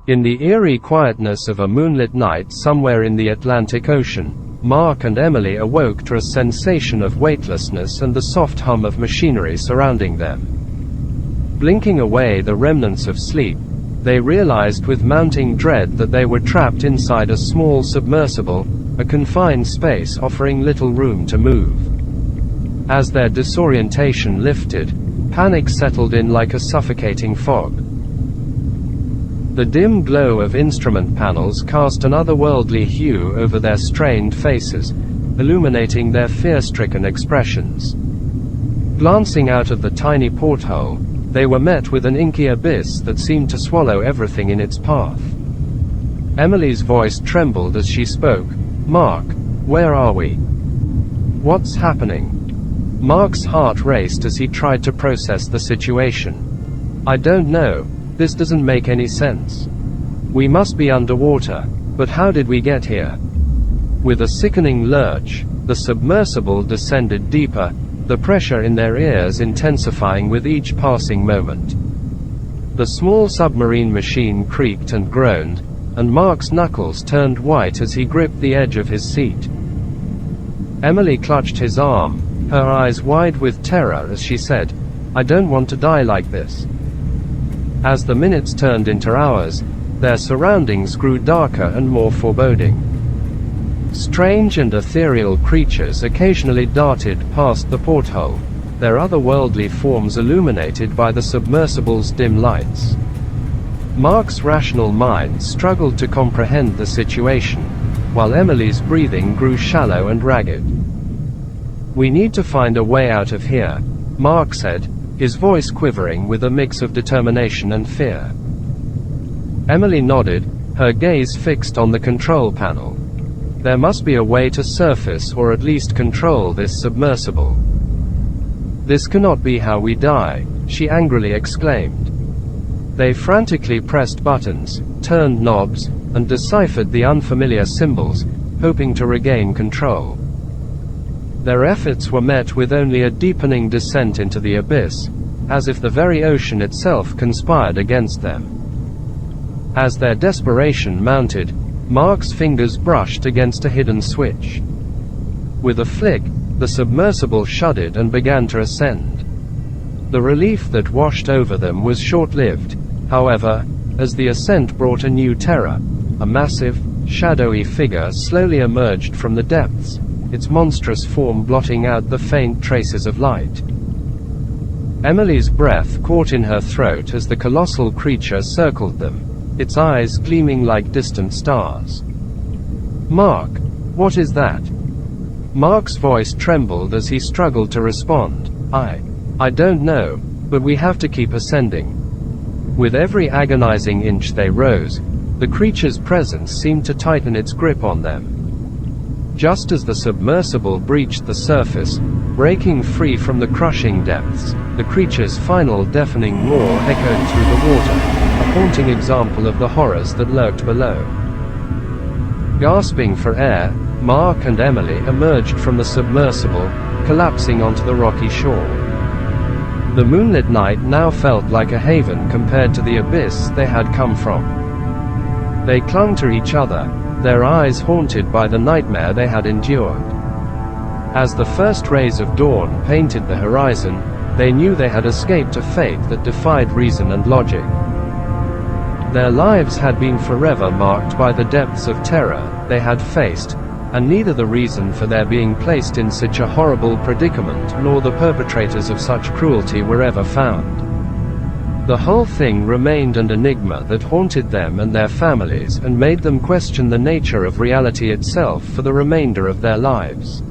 In the eerie quietness of a moonlit night somewhere in the Atlantic Ocean, Mark and Emily awoke to a sensation of weightlessness and the soft hum of machinery surrounding them. Blinking away the remnants of sleep, they realized with mounting dread that they were trapped inside a small submersible, a confined space offering little room to move. As their disorientation lifted, panic settled in like a suffocating fog. The dim glow of instrument panels cast an otherworldly hue over their strained faces, illuminating their fear-stricken expressions. Glancing out of the tiny porthole, they were met with an inky abyss that seemed to swallow everything in its path. Emily's voice trembled as she spoke. "Mark, where are we? What's happening?" Mark's heart raced as he tried to process the situation. "I don't know. This doesn't make any sense. We must be underwater, but how did we get here?" With a sickening lurch, the submersible descended deeper, the pressure in their ears intensifying with each passing moment. The small submarine machine creaked and groaned, and Mark's knuckles turned white as he gripped the edge of his seat. Emily clutched his arm, her eyes wide with terror as she said, "I don't want to die like this." As the minutes turned into hours, their surroundings grew darker and more foreboding. Strange and ethereal creatures occasionally darted past the porthole, their otherworldly forms illuminated by the submersible's dim lights. Mark's rational mind struggled to comprehend the situation, while Emily's breathing grew shallow and ragged. "We need to find a way out of here," Mark said, his voice quivering with a mix of determination and fear. Emily nodded, her gaze fixed on the control panel. "There must be a way to surface or at least control this submersible. This cannot be how we die," she angrily exclaimed. They frantically pressed buttons, turned knobs, and deciphered the unfamiliar symbols, hoping to regain control. Their efforts were met with only a deepening descent into the abyss, as if the very ocean itself conspired against them. As their desperation mounted, Mark's fingers brushed against a hidden switch. With a flick, the submersible shuddered and began to ascend. The relief that washed over them was short-lived, however, as the ascent brought a new terror. A massive, shadowy figure slowly emerged from the depths, its monstrous form blotting out the faint traces of light. Emily's breath caught in her throat as the colossal creature circled them, its eyes gleaming like distant stars. "Mark, what is that?" Mark's voice trembled as he struggled to respond. I don't know, but we have to keep ascending." With every agonizing inch they rose, the creature's presence seemed to tighten its grip on them. Just as the submersible breached the surface, breaking free from the crushing depths, the creature's final deafening roar echoed through the water, a haunting example of the horrors that lurked below. Gasping for air, Mark and Emily emerged from the submersible, collapsing onto the rocky shore. The moonlit night now felt like a haven compared to the abyss they had come from. They clung to each other, their eyes haunted by the nightmare they had endured. As the first rays of dawn painted the horizon, they knew they had escaped a fate that defied reason and logic. Their lives had been forever marked by the depths of terror they had faced, and neither the reason for their being placed in such a horrible predicament nor the perpetrators of such cruelty were ever found. The whole thing remained an enigma that haunted them and their families and made them question the nature of reality itself for the remainder of their lives.